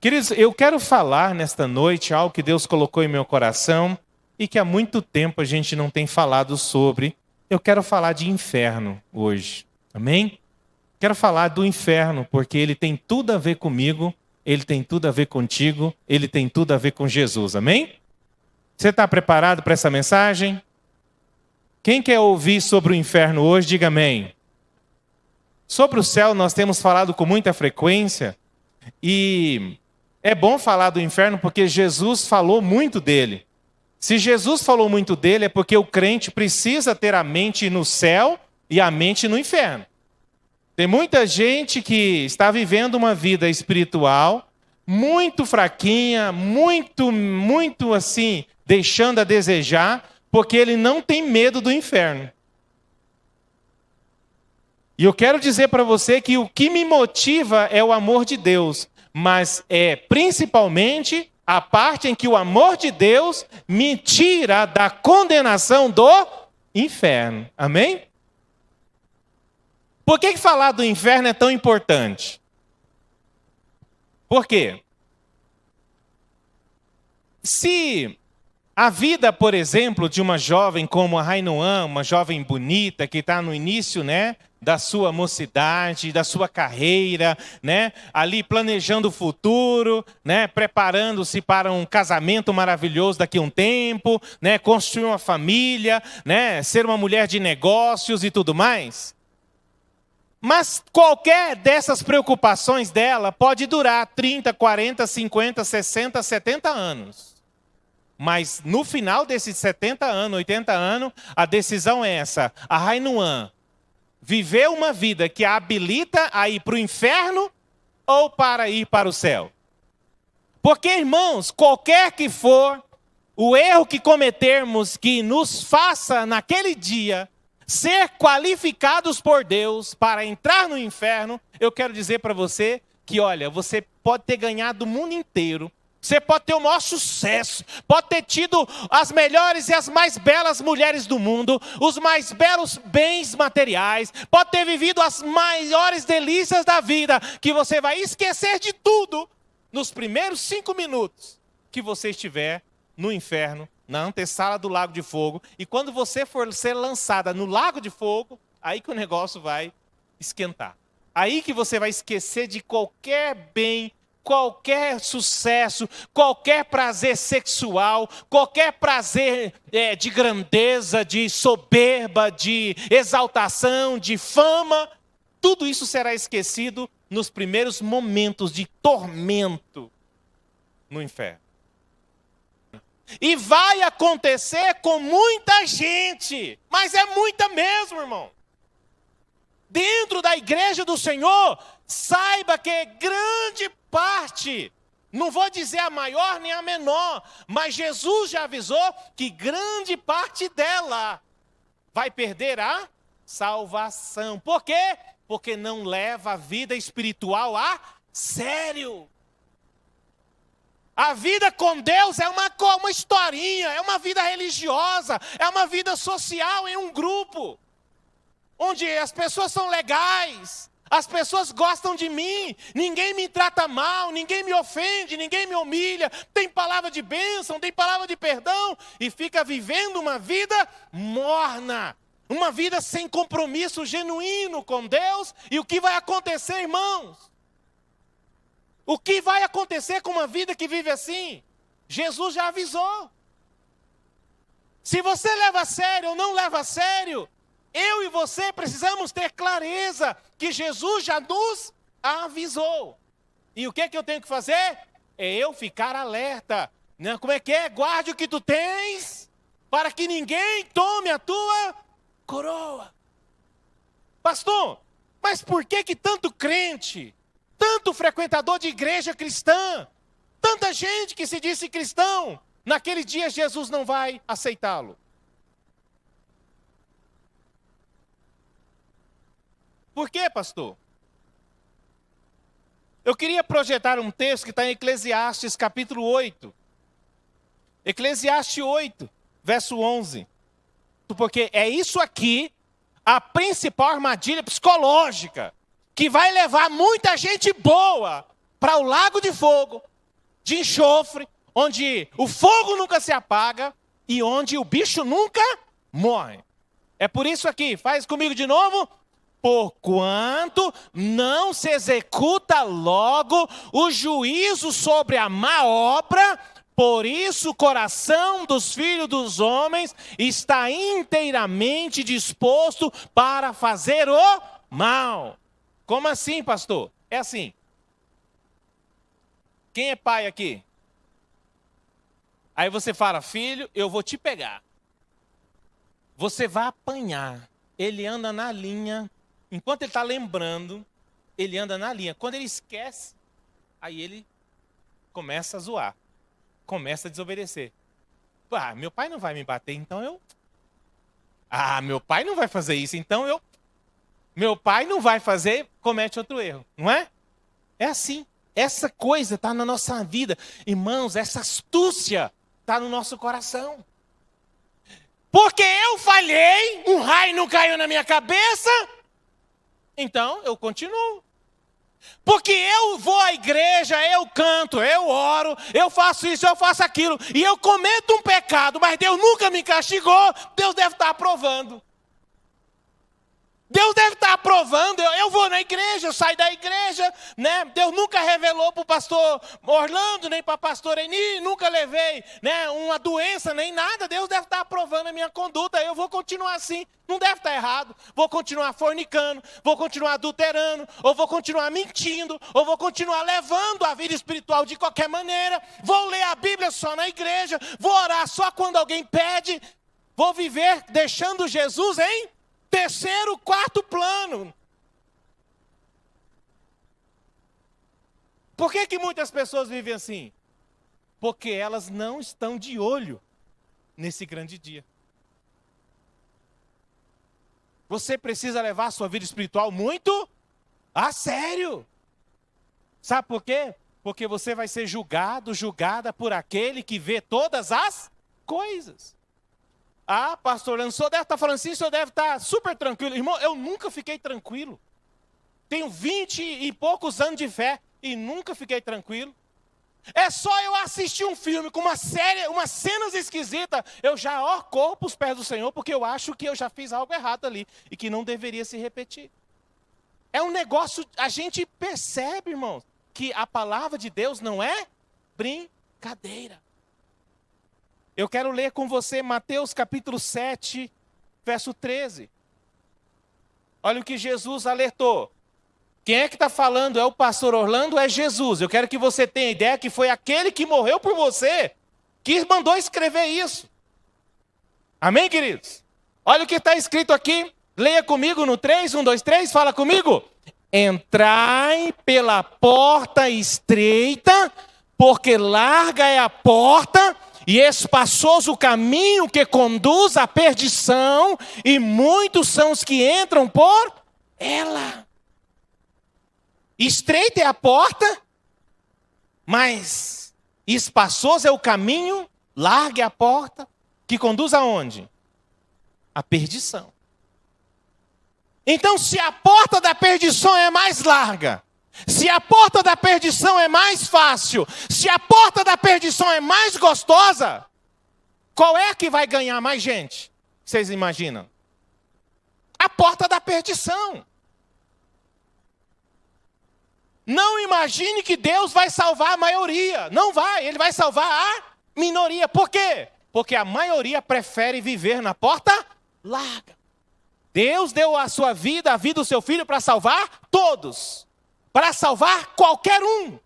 Queridos, eu quero falar nesta noite algo que Deus colocou em meu coração e que há muito tempo a gente não tem falado sobre. Eu quero falar de inferno hoje, amém? Quero falar do inferno porque ele tem tudo a ver comigo, ele tem tudo a ver contigo, ele tem tudo a ver com Jesus, amém? Você está preparado para essa mensagem? Quem quer ouvir sobre o inferno hoje, diga amém. Sobre o céu nós temos falado com muita frequência e é bom falar do inferno porque Jesus falou muito dele. Se Jesus falou muito dele é porque o crente precisa ter a mente no céu e a mente no inferno. Tem muita gente que está vivendo uma vida espiritual muito fraquinha, muito assim, deixando a desejar, porque ele não tem medo do inferno. E eu quero dizer para você que o que me motiva é o amor de Deus, mas é principalmente a parte em que o amor de Deus me tira da condenação do inferno. Amém? Por que falar do inferno é tão importante? Por quê? Se a vida, por exemplo, de uma jovem como a Rainoan, uma jovem bonita que está no início, da sua mocidade, da sua carreira, ali planejando o futuro, preparando-se para um casamento maravilhoso daqui a um tempo, construir uma família, ser uma mulher de negócios e tudo mais. Mas qualquer dessas preocupações dela pode durar 30, 40, 50, 60, 70 anos. Mas no final desses 70 anos, 80 anos, a decisão é essa. A Rainoan viver uma vida que a habilita a ir para o inferno ou para ir para o céu. Porque, irmãos, qualquer que for o erro que cometermos que nos faça naquele dia ser qualificados por Deus para entrar no inferno, eu quero dizer para você que, olha, você pode ter ganhado o mundo inteiro, você pode ter o maior sucesso, pode ter tido as melhores e as mais belas mulheres do mundo, os mais belos bens materiais, pode ter vivido as maiores delícias da vida, que você vai esquecer de tudo nos primeiros 5 minutos que você estiver no inferno, na antessala do lago de fogo. E quando você for ser lançada no lago de fogo, aí que o negócio vai esquentar. Aí que você vai esquecer de qualquer bem, qualquer sucesso, qualquer prazer sexual, qualquer prazer de grandeza, de soberba, de exaltação, de fama, tudo isso será esquecido nos primeiros momentos de tormento no inferno. E vai acontecer com muita gente, mas é muita mesmo, irmão. Dentro da igreja do Senhor, saiba que grande parte, não vou dizer a maior nem a menor, mas Jesus já avisou que grande parte dela vai perder a salvação. Por quê? Porque não leva a vida espiritual a sério. A vida com Deus é uma historinha, é uma vida religiosa, é uma vida social em um grupo, onde as pessoas são legais, as pessoas gostam de mim, ninguém me trata mal, ninguém me ofende, ninguém me humilha, tem palavra de bênção, tem palavra de perdão, e fica vivendo uma vida morna, uma vida sem compromisso genuíno com Deus. E o que vai acontecer, irmãos? O que vai acontecer com uma vida que vive assim? Jesus já avisou. Se você leva a sério ou não leva a sério, eu e você precisamos ter clareza que Jesus já nos avisou. E o que eu tenho que fazer? É eu ficar alerta. Como é que é? Guarde o que tu tens, para que ninguém tome a tua coroa. Pastor, mas por que tanto crente, tanto frequentador de igreja cristã, tanta gente que se disse cristão, naquele dia Jesus não vai aceitá-lo? Por quê, pastor? Eu queria projetar um texto que está em Eclesiastes capítulo 8. Eclesiastes 8, verso 11. Porque é isso aqui a principal armadilha psicológica que vai levar muita gente boa para o lago de fogo, de enxofre, onde o fogo nunca se apaga e onde o bicho nunca morre. É por isso aqui, faz comigo de novo. Porquanto não se executa logo o juízo sobre a má obra, por isso o coração dos filhos dos homens está inteiramente disposto para fazer o mal. Como assim, pastor? É assim. Quem é pai aqui? Aí você fala, filho, eu vou te pegar. Você vai apanhar. Ele anda na linha. Enquanto ele está lembrando, ele anda na linha. Quando ele esquece, aí ele começa a zoar. Começa a desobedecer. Ah, meu pai não vai me bater, então eu... Ah, meu pai não vai fazer isso, então eu... Meu pai não vai fazer, comete outro erro, não é? É assim. Essa coisa está na nossa vida. Irmãos, essa astúcia está no nosso coração. Porque eu falhei, um raio não caiu na minha cabeça... Então, eu continuo. Porque eu vou à igreja, eu canto, eu oro, eu faço isso, eu faço aquilo. E eu cometo um pecado, mas Deus nunca me castigou. Deus deve estar aprovando. Deus deve estar aprovando. Eu vou na igreja, eu saio da igreja, né? Deus nunca revelou para o pastor Orlando, nem para a pastora Eni, nunca levei, né, uma doença, nem nada. Deus deve estar aprovando a minha conduta. Eu vou continuar assim. Não deve estar errado. Vou continuar fornicando, vou continuar adulterando, ou vou continuar mentindo, ou vou continuar levando a vida espiritual de qualquer maneira. Vou ler a Bíblia só na igreja, vou orar só quando alguém pede. Vou viver deixando Jesus em terceiro, quarto plano. Por que muitas pessoas vivem assim? Porque elas não estão de olho nesse grande dia. Você precisa levar a sua vida espiritual muito a sério. Sabe por quê? Porque você vai ser julgada por aquele que vê todas as coisas. Ah, pastor, o senhor deve estar falando assim, o senhor deve estar super tranquilo. Irmão, eu nunca fiquei tranquilo. Tenho 20 e poucos anos de fé e nunca fiquei tranquilo. É só eu assistir um filme com umas cenas esquisitas, eu já corro para os pés do Senhor, porque eu acho que eu já fiz algo errado ali e que não deveria se repetir. É um negócio, a gente percebe, irmãos, que a palavra de Deus não é brincadeira. Eu quero ler com você Mateus capítulo 7, verso 13. Olha o que Jesus alertou. Quem é que está falando? É o pastor Orlando ou é Jesus? Eu quero que você tenha ideia que foi aquele que morreu por você, que mandou escrever isso. Amém, queridos? Olha o que está escrito aqui. Leia comigo no 3, 1, 2, 3, fala comigo. Entrai pela porta estreita, porque larga é a porta, e espaçoso o caminho que conduz à perdição, e muitos são os que entram por ela. Estreita é a porta, mas espaçoso é o caminho, larga é a porta, que conduz aonde? À perdição. Então, se a porta da perdição é mais larga, se a porta da perdição é mais fácil, se a porta da perdição é mais gostosa, qual é que vai ganhar mais gente? Vocês imaginam? A porta da perdição. Não imagine que Deus vai salvar a maioria. Não vai, Ele vai salvar a minoria. Por quê? Porque a maioria prefere viver na porta larga. Deus deu a sua vida, a vida do seu filho para salvar todos. Para salvar qualquer um.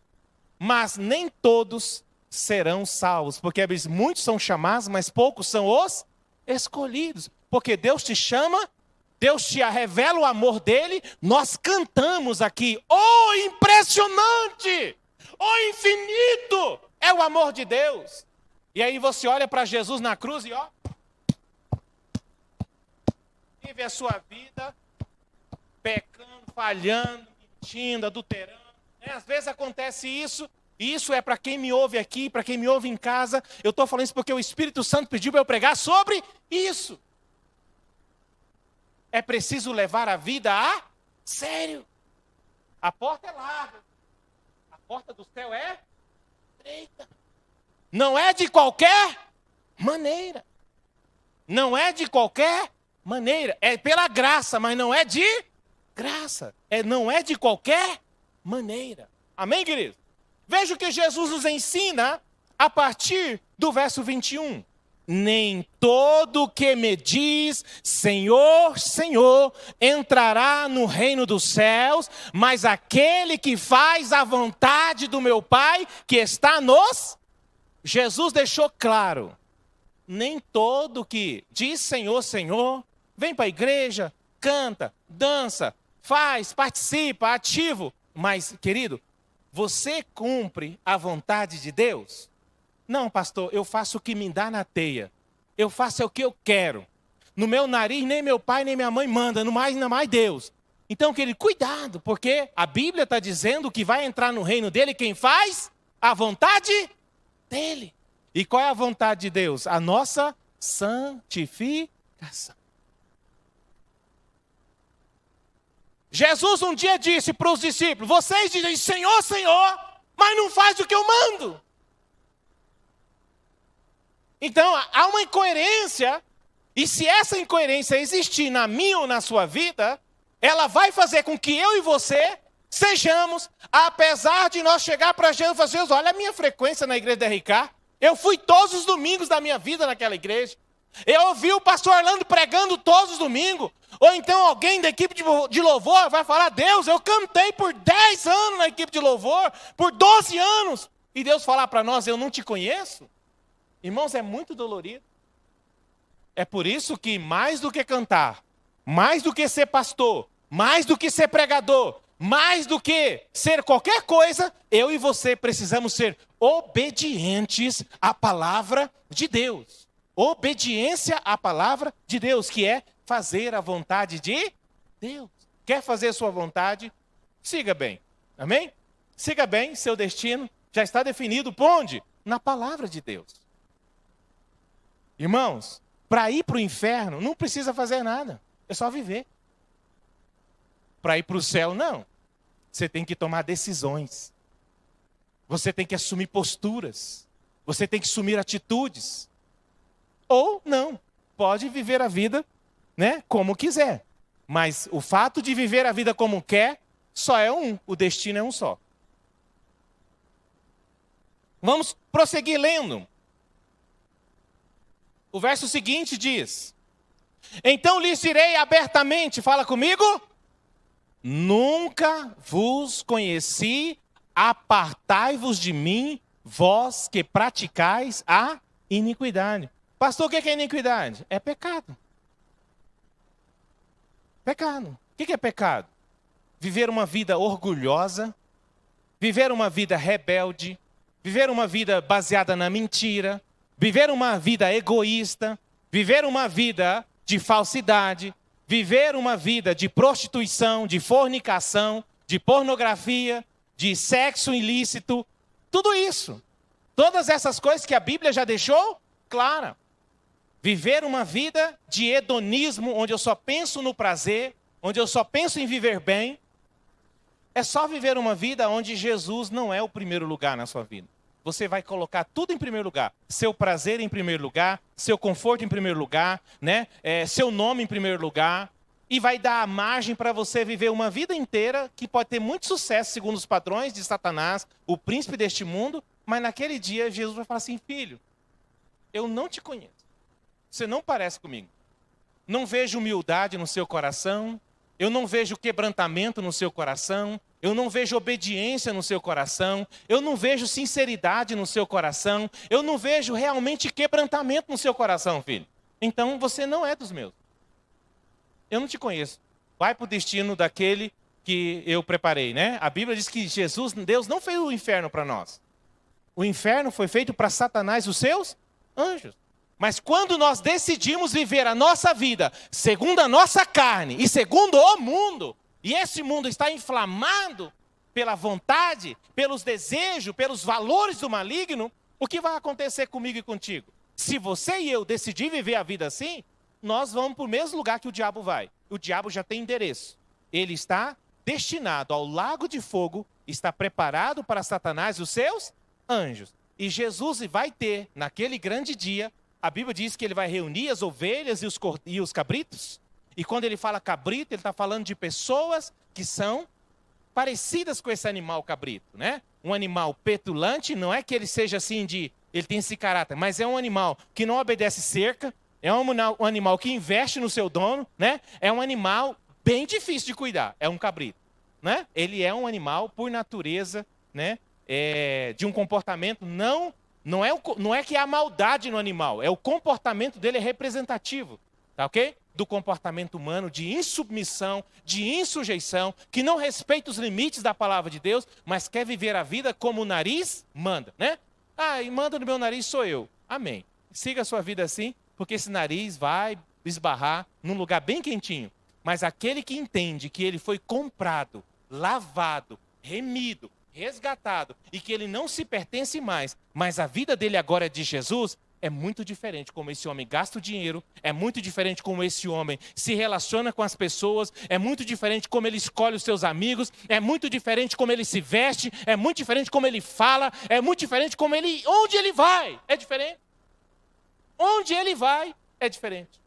Mas nem todos serão salvos. Porque muitos são chamados, mas poucos são os escolhidos. Porque Deus te chama, Deus te revela o amor dele. Nós cantamos aqui, oh impressionante, oh infinito é o amor de Deus. E aí você olha para Jesus na cruz e ó, vive a sua vida pecando, falhando, mentindo, adulterando. Às vezes acontece isso, e isso é para quem me ouve aqui, para quem me ouve em casa. Eu estou falando isso porque o Espírito Santo pediu para eu pregar sobre isso. É preciso levar a vida a sério. A porta é larga, a porta do céu é estreita. Não é de qualquer maneira. Não é de qualquer maneira. É pela graça, mas não é de graça. Não é de qualquer maneira. Amém, querido? Veja o que Jesus nos ensina a partir do verso 21. Nem todo que me diz, Senhor, Senhor, entrará no reino dos céus, mas aquele que faz a vontade do meu Pai que está nos... Jesus deixou claro, nem todo que diz Senhor, Senhor, vem para a igreja, canta, dança, faz, participa, ativo. Mas, querido, você cumpre a vontade de Deus? Não, pastor, eu faço o que me dá na teia. Eu faço o que eu quero. No meu nariz, nem meu pai, nem minha mãe manda, ainda mais Deus. Então, querido, cuidado, porque a Bíblia está dizendo que vai entrar no reino dele quem faz a vontade dele. E qual é a vontade de Deus? A nossa santificação. Jesus um dia disse para os discípulos, vocês dizem Senhor, Senhor, mas não faz o que eu mando. Então, há uma incoerência, e se essa incoerência existir na minha ou na sua vida, ela vai fazer com que eu e você sejamos, apesar de nós chegar para Jesus e falar, Jesus, olha a minha frequência na igreja da RK, eu fui todos os domingos da minha vida naquela igreja, eu ouvi o pastor Orlando pregando todos os domingos, ou então alguém da equipe de louvor vai falar, Deus, eu cantei por 10 anos na equipe de louvor, por 12 anos, e Deus falar para nós, eu não te conheço. Irmãos, é muito dolorido. É por isso que mais do que cantar, mais do que ser pastor, mais do que ser pregador, mais do que ser qualquer coisa, eu e você precisamos ser obedientes à palavra de Deus. Obediência à palavra de Deus, que é fazer a vontade de Deus. Quer fazer a sua vontade? Siga bem. Amém? Siga bem, seu destino já está definido por onde? Na palavra de Deus. Irmãos, para ir para o inferno não precisa fazer nada, é só viver. Para ir para o céu, não. Você tem que tomar decisões. Você tem que assumir posturas. Você tem que assumir atitudes. Ou não, pode viver a vida, né, como quiser. Mas o fato de viver a vida como quer, só é um, o destino é um só. Vamos prosseguir lendo. O verso seguinte diz, então lhes direi abertamente, fala comigo, nunca vos conheci, apartai-vos de mim, vós que praticais a iniquidade. Pastor, o que é iniquidade? É pecado. Pecado. O que é pecado? Viver uma vida orgulhosa, viver uma vida rebelde, viver uma vida baseada na mentira, viver uma vida egoísta, viver uma vida de falsidade, viver uma vida de prostituição, de fornicação, de pornografia, de sexo ilícito, tudo isso. Todas essas coisas que a Bíblia já deixou clara. Viver uma vida de hedonismo, onde eu só penso no prazer, onde eu só penso em viver bem, é só viver uma vida onde Jesus não é o primeiro lugar na sua vida. Você vai colocar tudo em primeiro lugar. Seu prazer em primeiro lugar, seu conforto em primeiro lugar, né? Seu nome em primeiro lugar. E vai dar a margem para você viver uma vida inteira que pode ter muito sucesso segundo os padrões de Satanás, o príncipe deste mundo. Mas naquele dia Jesus vai falar assim, filho, eu não te conheço. Você não parece comigo. Não vejo humildade no seu coração. Eu não vejo quebrantamento no seu coração. Eu não vejo obediência no seu coração. Eu não vejo sinceridade no seu coração. Eu não vejo realmente quebrantamento no seu coração, filho. Então você não é dos meus. Eu não te conheço. Vai para o destino daquele que eu preparei, né? A Bíblia diz que Jesus, Deus não fez o inferno para nós. O inferno foi feito para Satanás e os seus anjos. Mas quando nós decidimos viver a nossa vida segundo a nossa carne e segundo o mundo, e esse mundo está inflamado pela vontade, pelos desejos, pelos valores do maligno, o que vai acontecer comigo e contigo? Se você e eu decidir viver a vida assim, nós vamos para o mesmo lugar que o diabo vai. O diabo já tem endereço. Ele está destinado ao lago de fogo, está preparado para Satanás e os seus anjos. E Jesus vai ter, naquele grande dia, a Bíblia diz que ele vai reunir as ovelhas e os cabritos. E quando ele fala cabrito, ele está falando de pessoas que são parecidas com esse animal cabrito, né? Um animal petulante, não é que ele seja assim ele tem esse caráter, mas é um animal que não obedece cerca, é um animal que investe no seu dono, né? É um animal bem difícil de cuidar, é um cabrito, né? Ele é um animal, por natureza, né? De um comportamento, não é que há maldade no animal, é o comportamento dele é representativo, tá ok? Do comportamento humano, de insubmissão, de insujeição, que não respeita os limites da palavra de Deus, mas quer viver a vida como o nariz manda, né? E manda no meu nariz sou eu. Amém. Siga a sua vida assim, porque esse nariz vai esbarrar num lugar bem quentinho. Mas aquele que entende que ele foi comprado, lavado, remido, resgatado, e que ele não se pertence mais, mas a vida dele agora é de Jesus, é muito diferente como esse homem gasta o dinheiro, é muito diferente como esse homem se relaciona com as pessoas, é muito diferente como ele escolhe os seus amigos, é muito diferente como ele se veste, é muito diferente como ele fala, é muito diferente onde ele vai, é diferente. Onde ele vai, é diferente.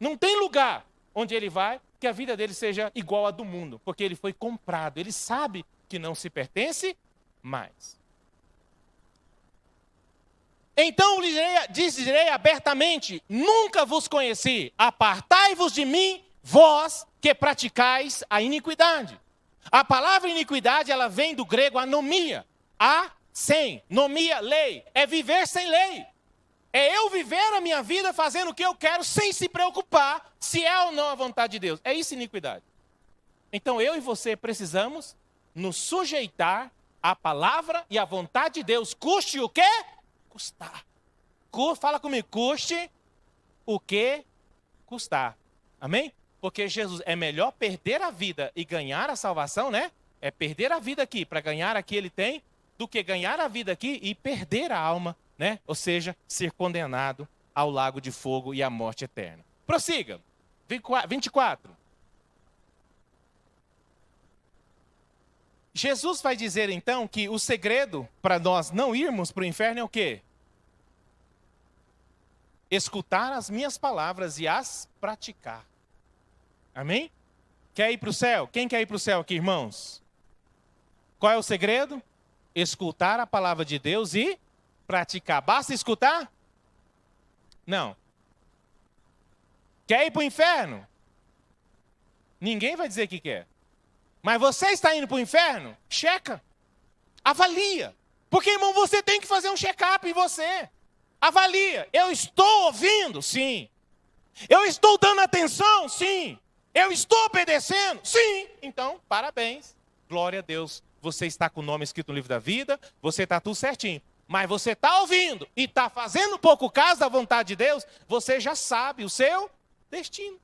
Não tem lugar onde ele vai que a vida dele seja igual à do mundo, porque ele foi comprado, ele sabe que não se pertence mais. Então direi abertamente, nunca vos conheci, apartai-vos de mim, vós que praticais a iniquidade. A palavra iniquidade, ela vem do grego anomia, sem, nomia, lei, é viver sem lei. É eu viver a minha vida fazendo o que eu quero, sem se preocupar se é ou não a vontade de Deus. É isso iniquidade. Então eu e você precisamos nos sujeitar à palavra e à vontade de Deus, custe o quê? Custar. Fala comigo, custe o que custar. Amém? Porque Jesus, é melhor perder a vida e ganhar a salvação, né? É perder a vida aqui para ganhar aqui ele tem, do que ganhar a vida aqui e perder a alma, né? Ou seja, ser condenado ao lago de fogo e à morte eterna. Prossiga. 24. Jesus vai dizer então que o segredo para nós não irmos para o inferno é o quê? Escutar as minhas palavras e as praticar. Amém? Quer ir para o céu? Quem quer ir para o céu aqui, irmãos? Qual é o segredo? Escutar a palavra de Deus e praticar. Basta escutar? Não. Quer ir para o inferno? Ninguém vai dizer que quer. Mas você está indo para o inferno? Checa. Avalia. Porque, irmão, você tem que fazer um check-up em você. Avalia. Eu estou ouvindo? Sim. Eu estou dando atenção? Sim. Eu estou obedecendo? Sim. Então, parabéns. Glória a Deus. Você está com o nome escrito no livro da vida. Você está tudo certinho. Mas você está ouvindo e está fazendo pouco caso da vontade de Deus, você já sabe o seu destino.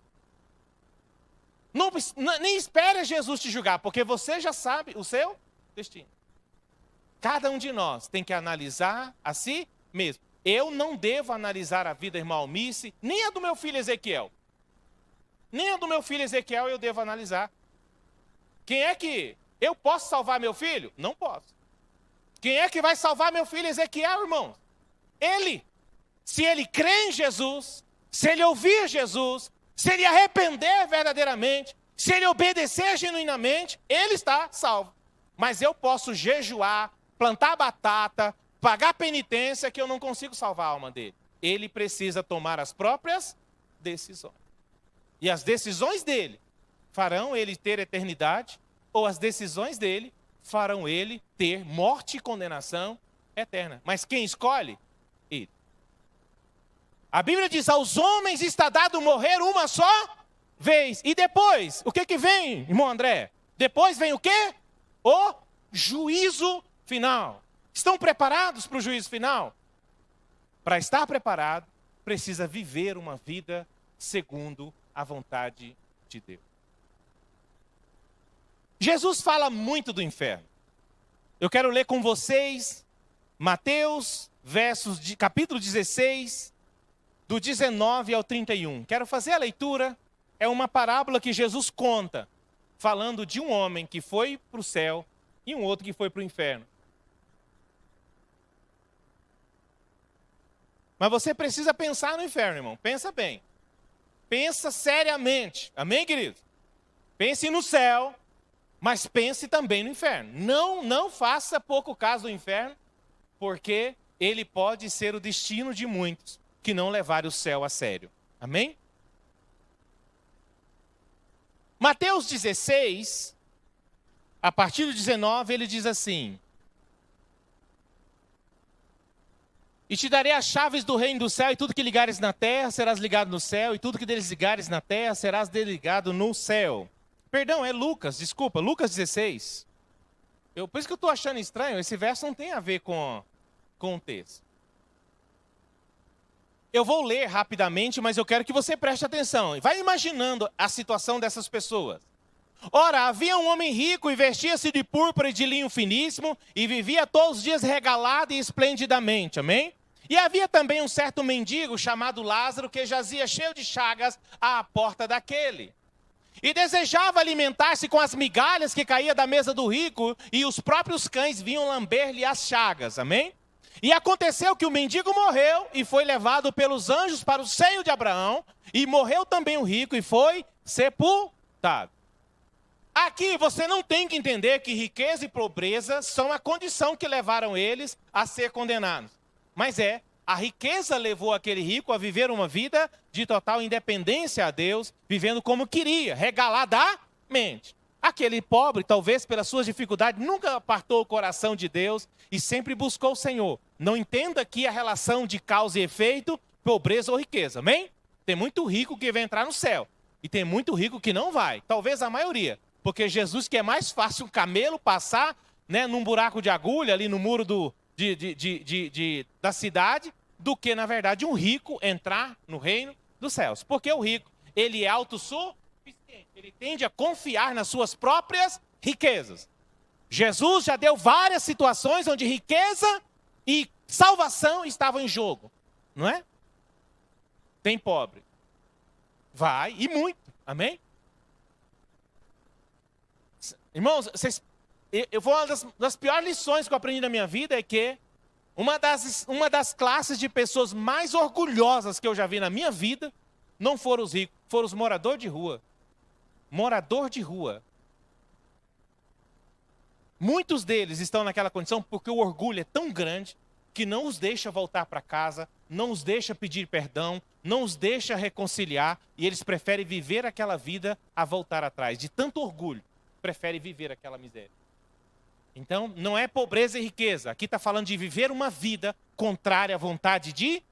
Nem espere Jesus te julgar, porque você já sabe o seu destino. Cada um de nós tem que analisar a si mesmo. Eu não devo analisar a vida, irmã Almice, nem a do meu filho Ezequiel. Nem a do meu filho Ezequiel eu devo analisar. Quem é que... Eu posso salvar meu filho? Não posso. Quem é que vai salvar meu filho Ezequiel, irmãos? Ele. Se ele crê em Jesus, se ele ouvir Jesus, se ele arrepender verdadeiramente, se ele obedecer genuinamente, ele está salvo. Mas eu posso jejuar, plantar batata, pagar penitência, que eu não consigo salvar a alma dele. Ele precisa tomar as próprias decisões. E as decisões dele farão ele ter eternidade, ou as decisões dele farão ele ter morte e condenação eterna. Mas quem escolhe? Ele. A Bíblia diz, aos homens está dado morrer uma só vez. E depois, o que vem, irmão André? Depois vem o quê? O juízo final. Estão preparados para o juízo final? Para estar preparado, precisa viver uma vida segundo a vontade de Deus. Jesus fala muito do inferno. Eu quero ler com vocês Mateus, capítulo 16, do 19 ao 31. Quero fazer a leitura. É uma parábola que Jesus conta, falando de um homem que foi para o céu e um outro que foi para o inferno. Mas você precisa pensar no inferno, irmão. Pensa bem. Pensa seriamente. Amém, querido? Pense no céu, mas pense também no inferno. Não faça pouco caso do inferno, porque ele pode ser o destino de muitos que não levarem o céu a sério. Amém? Mateus 16, a partir do 19, ele diz assim: e te darei as chaves do reino do céu, e tudo que ligares na terra serás ligado no céu, e tudo que desligares na terra serás desligado no céu. Perdão, é Lucas, desculpa, Lucas 16. Por isso que eu estou achando estranho, esse verso não tem a ver com o texto. Eu vou ler rapidamente, mas eu quero que você preste atenção. Vai imaginando a situação dessas pessoas. Ora, havia um homem rico e vestia-se de púrpura e de linho finíssimo, e vivia todos os dias regalado e esplendidamente, amém? E havia também um certo mendigo chamado Lázaro, que jazia cheio de chagas à porta daquele. E desejava alimentar-se com as migalhas que caía da mesa do rico, e os próprios cães vinham lamber-lhe as chagas, amém? E aconteceu que o mendigo morreu e foi levado pelos anjos para o seio de Abraão, e morreu também o rico e foi sepultado. Aqui você não tem que entender que riqueza e pobreza são a condição que levaram eles a ser condenados. Mas a riqueza levou aquele rico a viver uma vida de total independência a Deus, vivendo como queria, regaladamente. Aquele pobre, talvez pelas suas dificuldades, nunca apartou o coração de Deus e sempre buscou o Senhor. Não entenda aqui a relação de causa e efeito, pobreza ou riqueza, amém? Tem muito rico que vai entrar no céu e tem muito rico que não vai, talvez a maioria. Porque Jesus, que é mais fácil um camelo passar, né, num buraco de agulha ali no muro da cidade, do que, na verdade, um rico entrar no reino dos céus. Porque o rico, ele é autossuficiente, ele tende a confiar nas suas próprias riquezas. Jesus já deu várias situações onde riqueza e salvação estavam em jogo, não é? Tem pobre. Vai, e muito, amém? Irmãos, uma das piores lições que eu aprendi na minha vida é que uma das classes de pessoas mais orgulhosas que eu já vi na minha vida não foram os ricos, foram os moradores de rua. Morador de rua. Muitos deles estão naquela condição porque o orgulho é tão grande que não os deixa voltar para casa, não os deixa pedir perdão, não os deixa reconciliar, e eles preferem viver aquela vida a voltar atrás. De tanto orgulho, preferem viver aquela miséria. Então, não é pobreza e riqueza. Aqui está falando de viver uma vida contrária à vontade de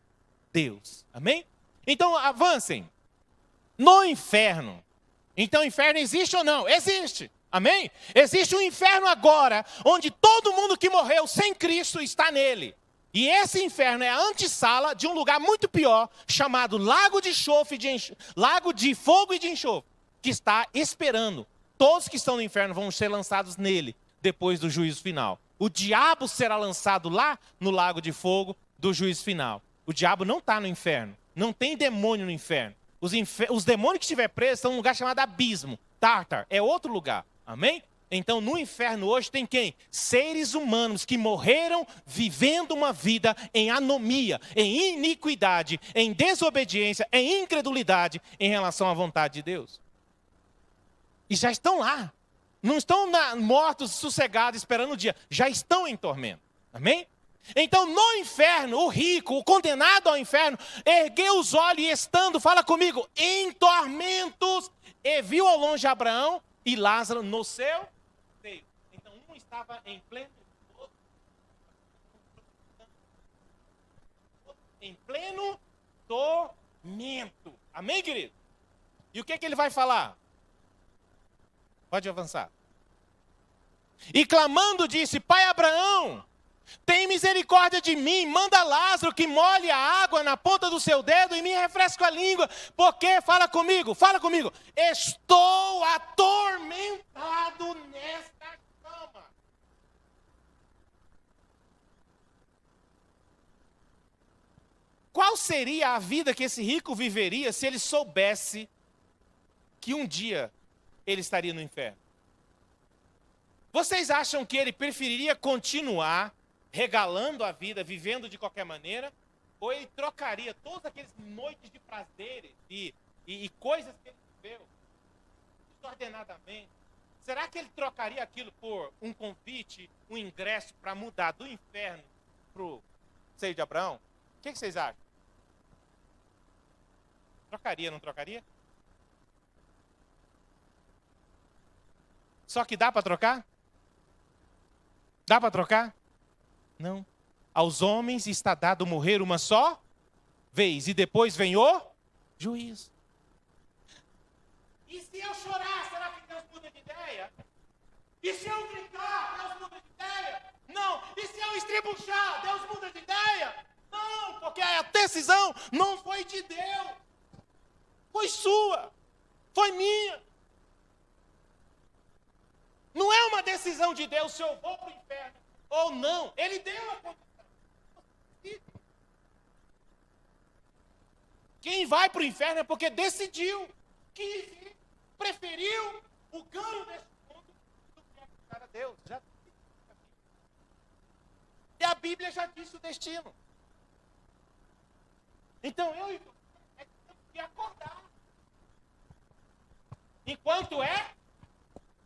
Deus. Amém? Então, avancem. No inferno. Então, o inferno existe ou não? Existe. Amém? Existe um inferno agora, onde todo mundo que morreu sem Cristo está nele. E esse inferno é a antessala de um lugar muito pior, chamado Lago de Fogo e de Enxofre, que está esperando. Todos que estão no inferno vão ser lançados nele, depois do juízo final. O diabo será lançado lá no lago de fogo do juízo final. O diabo não está no inferno. Não tem demônio no inferno. Os demônios que estiver presos estão num lugar chamado abismo. Tartar, é outro lugar. Amém? Então no inferno hoje tem quem? Seres humanos que morreram vivendo uma vida em anomia, em iniquidade, em desobediência, em incredulidade em relação à vontade de Deus. E já estão lá. Não estão mortos, sossegados, esperando o dia. Já estão em tormento. Amém? Então, no inferno, o rico, o condenado ao inferno, ergueu os olhos e estando, fala comigo, em tormentos, e viu ao longe Abraão e Lázaro no seu seio. Então, um estava em pleno tormento. Amém, querido? E o que ele vai falar? Pode avançar. E clamando disse, Pai Abraão, tem misericórdia de mim, manda Lázaro que molhe a água na ponta do seu dedo e me refresque a língua, porque, fala comigo, estou atormentado nesta cama. Qual seria a vida que esse rico viveria se ele soubesse que um dia ele estaria no inferno? Vocês acham que ele preferiria continuar regalando a vida, vivendo de qualquer maneira? Ou ele trocaria todas aquelas noites de prazeres e coisas que ele viveu desordenadamente? Será que ele trocaria aquilo por um convite, um ingresso para mudar do inferno para o seio de Abraão? O que vocês acham? Trocaria, não trocaria? Só que dá para trocar? Dá para trocar? Não. Aos homens está dado morrer uma só vez, e depois vem o juízo. E se eu chorar, será que Deus muda de ideia? E se eu gritar, Deus muda de ideia? Não. E se eu estribuchar, Deus muda de ideia? Não, porque a decisão não foi de Deus. Foi sua. Foi minha. Não é uma decisão de Deus se eu vou para o inferno ou não. Ele deu a condição. Quem vai para o inferno é porque decidiu, quis ir, preferiu o ganho desse mundo do que acreditar a Deus. E a Bíblia já disse o destino. Então eu e você temos que acordar. Enquanto é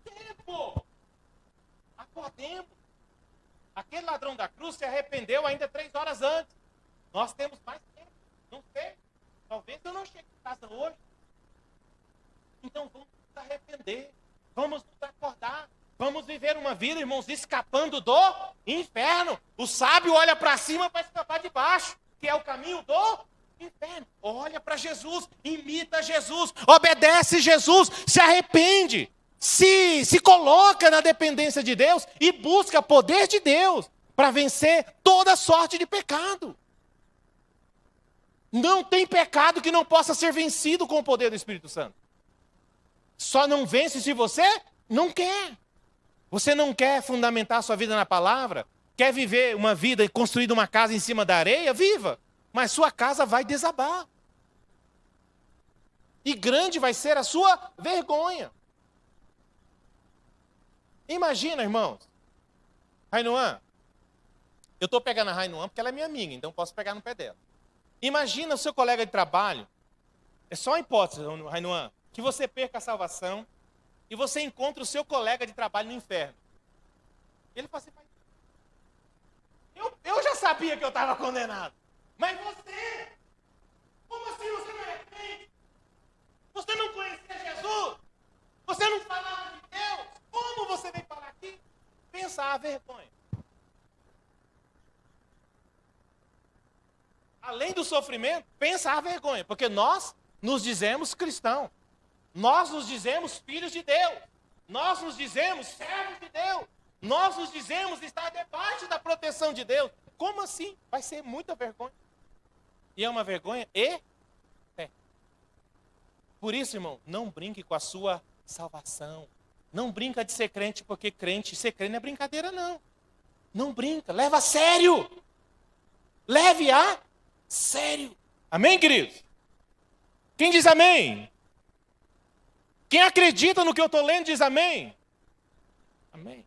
tempo. Acordemos. Aquele ladrão da cruz se arrependeu ainda 3 horas antes. Nós temos mais tempo. Não sei. Talvez eu não chegue em casa hoje. Então vamos nos arrepender. Vamos nos acordar. Vamos viver uma vida, irmãos, escapando do inferno. O sábio olha para cima para escapar de baixo, que é o caminho do inferno. Olha para Jesus, imita Jesus, obedece Jesus, se arrepende, se coloca na dependência de Deus e busca poder de Deus para vencer toda sorte de pecado. Não tem pecado que não possa ser vencido com o poder do Espírito Santo. Só não vence se você não quer. Você não quer fundamentar a sua vida na palavra? Quer viver uma vida e construir uma casa em cima da areia? Viva! Mas sua casa vai desabar. E grande vai ser a sua vergonha. Imagina, irmãos. Rainuan. Eu estou pegando a Rainuan porque ela é minha amiga, então posso pegar no pé dela. Imagina o seu colega de trabalho. É só uma hipótese, Rainuan, que você perca a salvação e você encontra o seu colega de trabalho no inferno. Ele fala assim, eu já sabia que eu estava condenado. Mas você, como assim você não é crente? Você não conhecia Jesus? Você não falava de Deus? Como você vem falar aqui? Pensa a vergonha. Além do sofrimento, pensa a vergonha. Porque nós nos dizemos cristãos. Nós nos dizemos filhos de Deus. Nós nos dizemos servos de Deus. Nós nos dizemos estar debaixo da proteção de Deus. Como assim? Vai ser muita vergonha. E é uma vergonha Por isso, irmão, não brinque com a sua salvação. Não brinca de ser crente, porque ser crente não é brincadeira, não. Não brinca, leva a sério. Leve a sério. Amém, queridos? Quem diz amém? Quem acredita no que eu estou lendo diz amém. Amém.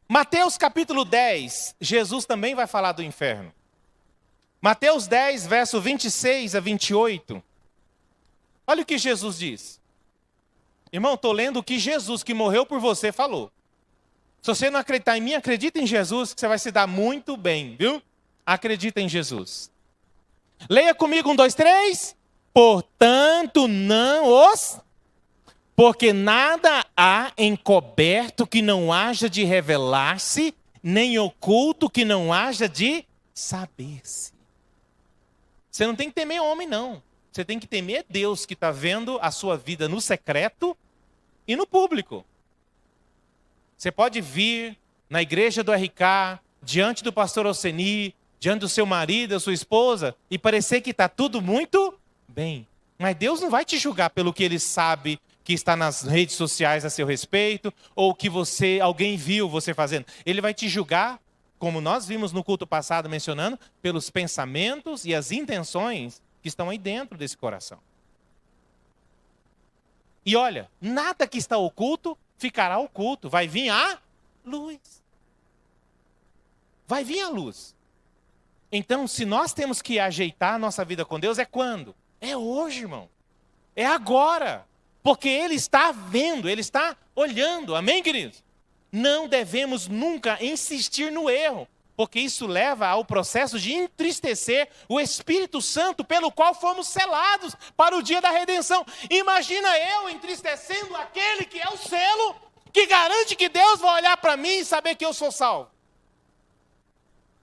Mateus capítulo 10, Jesus também vai falar do inferno. Mateus 10, verso 26 a 28. Olha o que Jesus diz. Irmão, estou lendo o que Jesus, que morreu por você, falou. Se você não acreditar em mim, acredita em Jesus, que você vai se dar muito bem, viu? Acredita em Jesus. Leia comigo, 1, 2, 3. Portanto, porque nada há encoberto que não haja de revelar-se, nem oculto que não haja de saber-se. Você não tem que temer homem, não. Você tem que temer Deus, que está vendo a sua vida no secreto e no público. Você pode vir na igreja do RK, diante do pastor Alceni, diante do seu marido, da sua esposa, e parecer que está tudo muito bem. Mas Deus não vai te julgar pelo que Ele sabe que está nas redes sociais a seu respeito, ou que alguém viu você fazendo. Ele vai te julgar, como nós vimos no culto passado mencionando, pelos pensamentos e as intenções que estão aí dentro desse coração. E olha, nada que está oculto ficará oculto. Vai vir a luz. Vai vir a luz. Então, se nós temos que ajeitar a nossa vida com Deus, é quando? É hoje, irmão. É agora. Porque Ele está vendo, Ele está olhando. Amém, queridos? Não devemos nunca insistir no erro, porque isso leva ao processo de entristecer o Espírito Santo, pelo qual fomos selados para o dia da redenção. Imagina eu entristecendo aquele que é o selo, que garante que Deus vai olhar para mim e saber que eu sou salvo.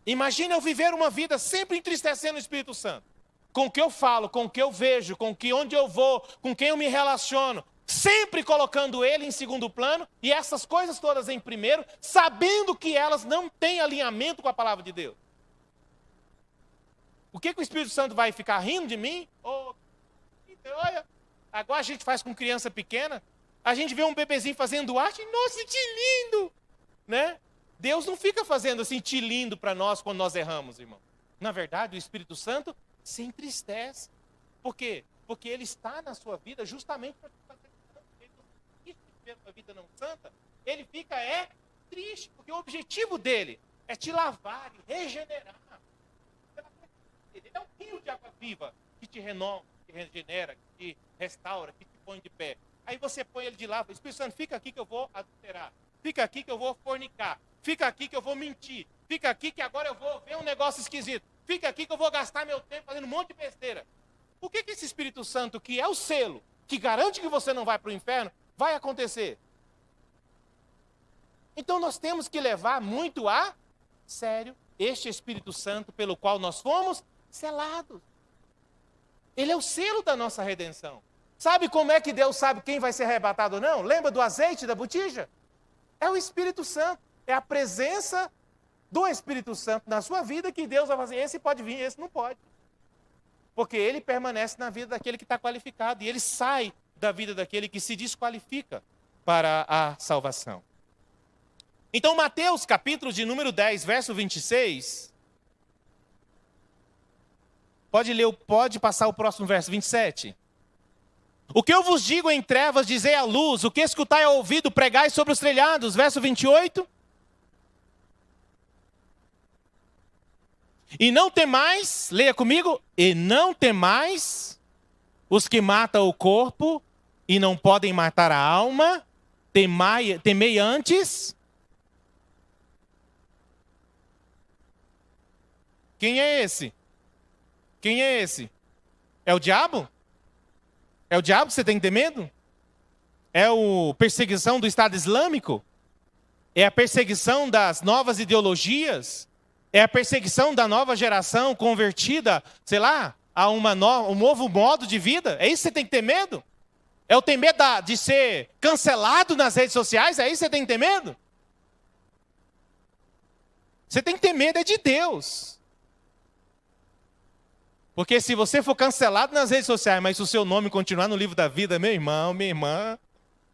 Imagina eu viver uma vida sempre entristecendo o Espírito Santo. Com o que eu falo, com o que eu vejo, com onde eu vou, com quem eu me relaciono. Sempre colocando Ele em segundo plano e essas coisas todas em primeiro, sabendo que elas não têm alinhamento com a palavra de Deus. O que o Espírito Santo vai ficar rindo de mim? Oh, olha, agora a gente faz com criança pequena, a gente vê um bebezinho fazendo arte, nossa, que lindo! Né? Deus não fica fazendo assim, te lindo para nós quando nós erramos, irmão. Na verdade, o Espírito Santo se entristece. Por quê? Porque Ele está na sua vida justamente para fazer a vida não santa. Ele fica triste, porque o objetivo dele é te lavar e regenerar. Ele é um rio de água viva que te renova, que te regenera, que te restaura, que te põe de pé. Aí você põe ele de lado, Espírito Santo, fica aqui que eu vou adulterar. Fica aqui que eu vou fornicar. Fica aqui que eu vou mentir. Fica aqui que agora eu vou ver um negócio esquisito. Fica aqui que eu vou gastar meu tempo fazendo um monte de besteira. Por que esse Espírito Santo, que é o selo, que garante que você não vai para o inferno, vai acontecer? Então nós temos que levar muito a sério este Espírito Santo pelo qual nós fomos selados. Ele é o selo da nossa redenção. Sabe como é que Deus sabe quem vai ser arrebatado ou não? Lembra do azeite da botija? É o Espírito Santo. É a presença do Espírito Santo na sua vida que Deus vai fazer. Esse pode vir, esse não pode. Porque ele permanece na vida daquele que está qualificado. E ele sai da vida daquele que se desqualifica para a salvação. Então, Mateus, capítulo de número 10, verso 26. Pode passar o próximo verso, 27. O que eu vos digo em trevas, dizei à luz. O que escutai ao ouvido, pregai sobre os telhados. Verso 28. E não temais, leia comigo. E não temais os que matam o corpo e não podem matar a alma. Temei antes. Quem é esse? Quem é esse? É o diabo? É o diabo que você tem que ter medo? É a perseguição do Estado Islâmico? É a perseguição das novas ideologias? É a perseguição da nova geração convertida, sei lá, a um novo modo de vida? É isso que você tem que ter medo? É o ter medo de ser cancelado nas redes sociais? É isso que você tem que ter medo? Você tem que ter medo de Deus. Porque se você for cancelado nas redes sociais, mas se o seu nome continuar no livro da vida, meu irmão, minha irmã,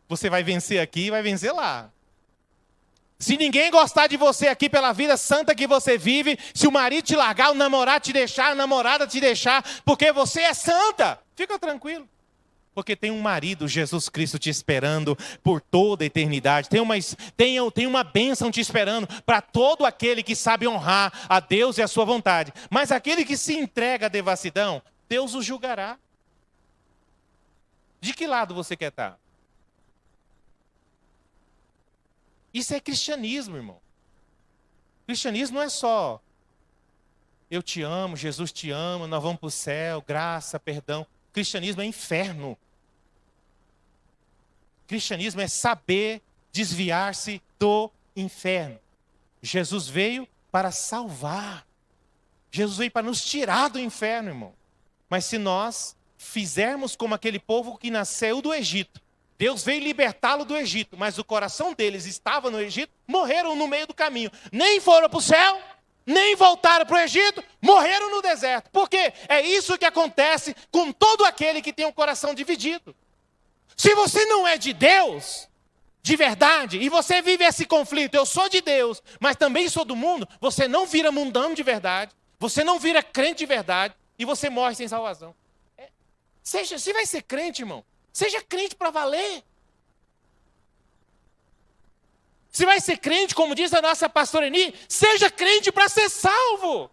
você vai vencer aqui e vai vencer lá. Se ninguém gostar de você aqui pela vida santa que você vive, se o marido te largar, o namorado te deixar, a namorada te deixar, porque você é santa, fica tranquilo. Porque tem um marido, Jesus Cristo, te esperando por toda a eternidade. Tem uma bênção te esperando para todo aquele que sabe honrar a Deus e a sua vontade. Mas aquele que se entrega à devassidão, Deus o julgará. De que lado você quer estar? Isso é cristianismo, irmão. Cristianismo não é só eu te amo, Jesus te ama, nós vamos para o céu, graça, perdão. Cristianismo é inferno. Cristianismo é saber desviar-se do inferno. Jesus veio para salvar. Jesus veio para nos tirar do inferno, irmão. Mas se nós fizermos como aquele povo que nasceu do Egito, Deus veio libertá-lo do Egito, mas o coração deles estava no Egito, morreram no meio do caminho. Nem foram para o céu, nem voltaram para o Egito, morreram no deserto. Por quê? É isso que acontece com todo aquele que tem um coração dividido. Se você não é de Deus, de verdade, e você vive esse conflito, eu sou de Deus, mas também sou do mundo, você não vira mundano de verdade, você não vira crente de verdade, e você morre sem salvação. Se vai ser crente, irmão, seja crente para valer. Se vai ser crente, como diz a nossa pastora Eni, seja crente para ser salvo.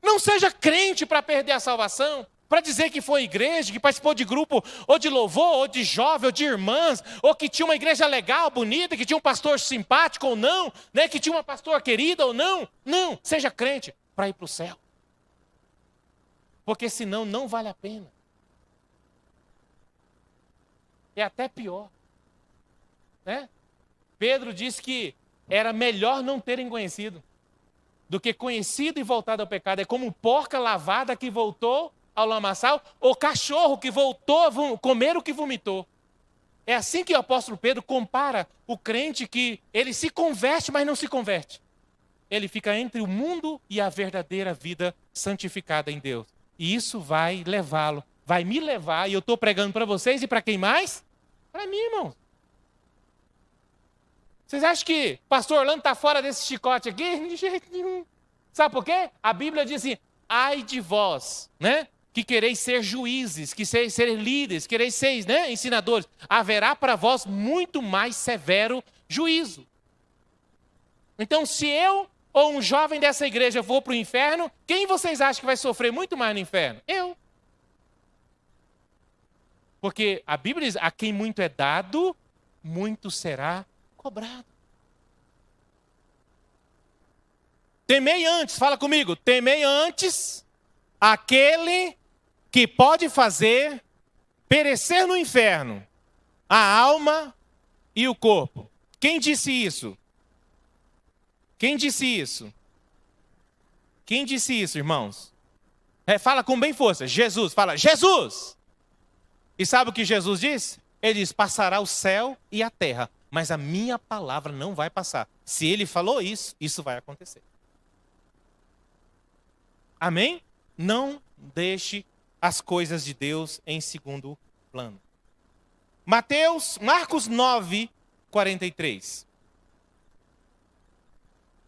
Não seja crente para perder a salvação, para dizer que foi igreja, que participou de grupo, ou de louvor, ou de jovem, ou de irmãs, ou que tinha uma igreja legal, bonita, que tinha um pastor simpático ou não, né? Que tinha uma pastora querida ou não. Não, seja crente para ir para o céu. Porque senão não vale a pena. É até pior. Né? Pedro disse que era melhor não terem conhecido do que conhecido e voltado ao pecado. É como porca lavada que voltou ao lamaçal, ou cachorro que voltou a comer o que vomitou. É assim que o apóstolo Pedro compara o crente que ele se converte, mas não se converte. Ele fica entre o mundo e a verdadeira vida santificada em Deus. E isso vai levá-lo, vai me levar, e eu estou pregando para vocês e para quem mais? Para mim, irmãos. Vocês acham que o pastor Orlando está fora desse chicote aqui? De jeito nenhum. Sabe por quê? A Bíblia diz assim, ai de vós, né? Que quereis ser juízes, que quereis ser líderes, quereis ser, né, ensinadores. Haverá para vós muito mais severo juízo. Então, se eu ou um jovem dessa igreja for para o inferno, quem vocês acham que vai sofrer muito mais no inferno? Eu. Porque a Bíblia diz, a quem muito é dado, muito será cobrado. Temei antes, fala comigo, temei antes aquele que pode fazer perecer no inferno a alma e o corpo. Quem disse isso? Quem disse isso? Quem disse isso, irmãos? Fala com bem força. Jesus, fala, Jesus! E sabe o que Jesus disse? Ele diz, passará o céu e a terra, mas a minha palavra não vai passar. Se ele falou isso, isso vai acontecer. Amém? Não deixe as coisas de Deus em segundo plano. Marcos 9, 43.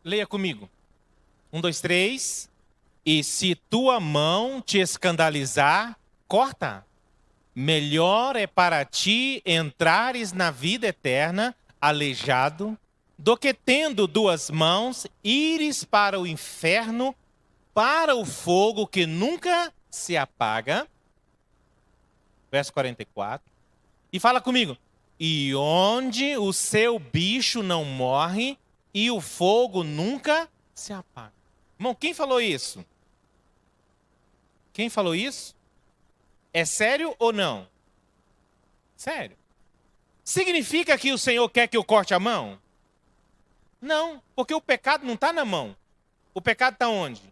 Leia comigo. 1, 2, 3. E se tua mão te escandalizar, corta. Melhor é para ti entrares na vida eterna, aleijado, do que tendo 2 mãos, ires para o inferno, para o fogo que nunca se apaga. Verso 44. E fala comigo. E onde o seu bicho não morre e o fogo nunca se apaga. Irmão, quem falou isso? Quem falou isso? É sério ou não? Sério. Significa que o Senhor quer que eu corte a mão? Não, porque o pecado não está na mão. O pecado está onde?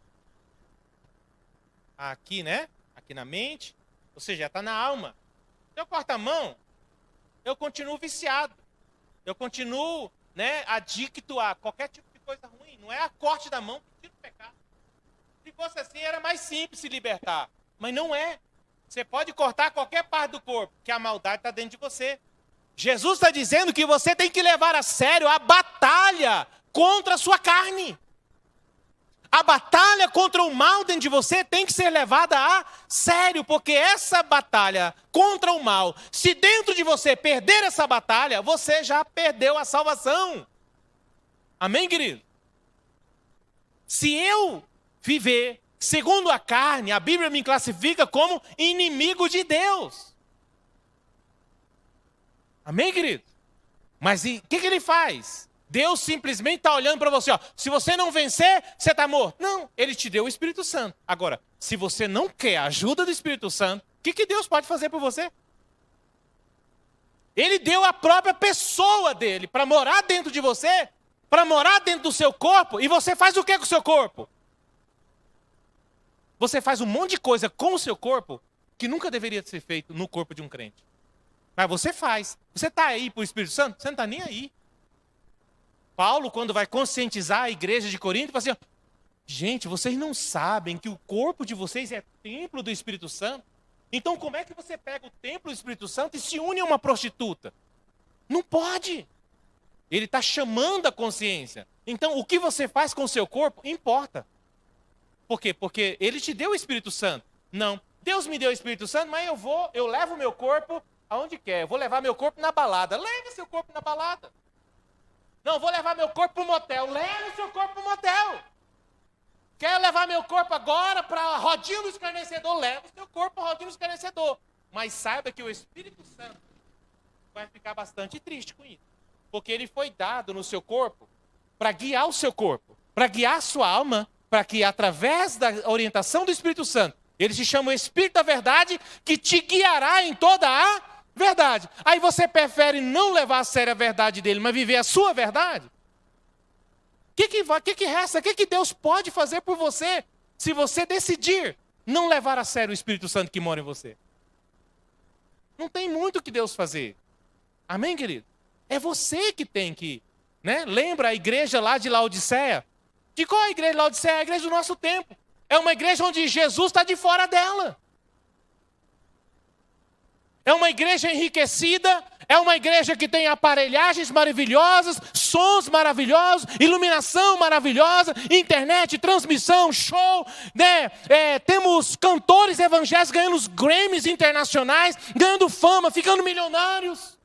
Aqui, né? Aqui na mente. Ou seja, está na alma. Se eu corto a mão, eu continuo viciado. Eu continuo, né, adicto a qualquer tipo de coisa ruim. Não é a corte da mão que tira o pecado. Se fosse assim, era mais simples se libertar. Mas não é. Você pode cortar qualquer parte do corpo, que a maldade está dentro de você. Jesus está dizendo que você tem que levar a sério a batalha contra a sua carne. A batalha contra o mal dentro de você tem que ser levada a sério, porque essa batalha contra o mal, se dentro de você perder essa batalha, você já perdeu a salvação. Amém, querido? Se eu viver segundo a carne, a Bíblia me classifica como inimigo de Deus. Amém, querido? Mas o que ele faz? Deus simplesmente está olhando para você, ó. Se você não vencer, você está morto. Não, ele te deu o Espírito Santo. Agora, se você não quer a ajuda do Espírito Santo, o que Deus pode fazer por você? Ele deu a própria pessoa dele para morar dentro de você, para morar dentro do seu corpo, e você faz o que com o seu corpo? Você faz um monte de coisa com o seu corpo que nunca deveria ser feito no corpo de um crente. Mas você faz. Você está aí para o Espírito Santo? Você não está nem aí. Paulo, quando vai conscientizar a igreja de Corinto, fala assim, ó, gente, vocês não sabem que o corpo de vocês é templo do Espírito Santo? Então como é que você pega o templo do Espírito Santo e se une a uma prostituta? Não pode. Ele está chamando a consciência. Então o que você faz com o seu corpo importa. Por quê? Porque ele te deu o Espírito Santo. Não, Deus me deu o Espírito Santo, mas eu levo o meu corpo aonde quer. Eu vou levar meu corpo na balada. Leve seu corpo na balada. Não, vou levar meu corpo para o motel. Leve seu corpo para o motel. Quer levar meu corpo agora para a rodinha do escarnecedor? Leva o seu corpo para a rodinha do escarnecedor. Mas saiba que o Espírito Santo vai ficar bastante triste com isso. Porque ele foi dado no seu corpo para guiar o seu corpo, para guiar a sua alma, para que através da orientação do Espírito Santo, ele se chama o Espírito da Verdade, que te guiará em toda a verdade. Aí você prefere não levar a sério a verdade dele, mas viver a sua verdade? O que resta? O que Deus pode fazer por você se você decidir não levar a sério o Espírito Santo que mora em você? Não tem muito o que Deus fazer. Amém, querido? É você que tem que, né? Lembra a igreja lá de Laodiceia? De qual é a igreja de Laodiceia? É a igreja do nosso tempo. É uma igreja onde Jesus está de fora dela. É uma igreja enriquecida, é uma igreja que tem aparelhagens maravilhosas, sons maravilhosos, iluminação maravilhosa, internet, transmissão, show, né? Temos cantores evangélicos ganhando os Grammys internacionais, ganhando fama, ficando milionários.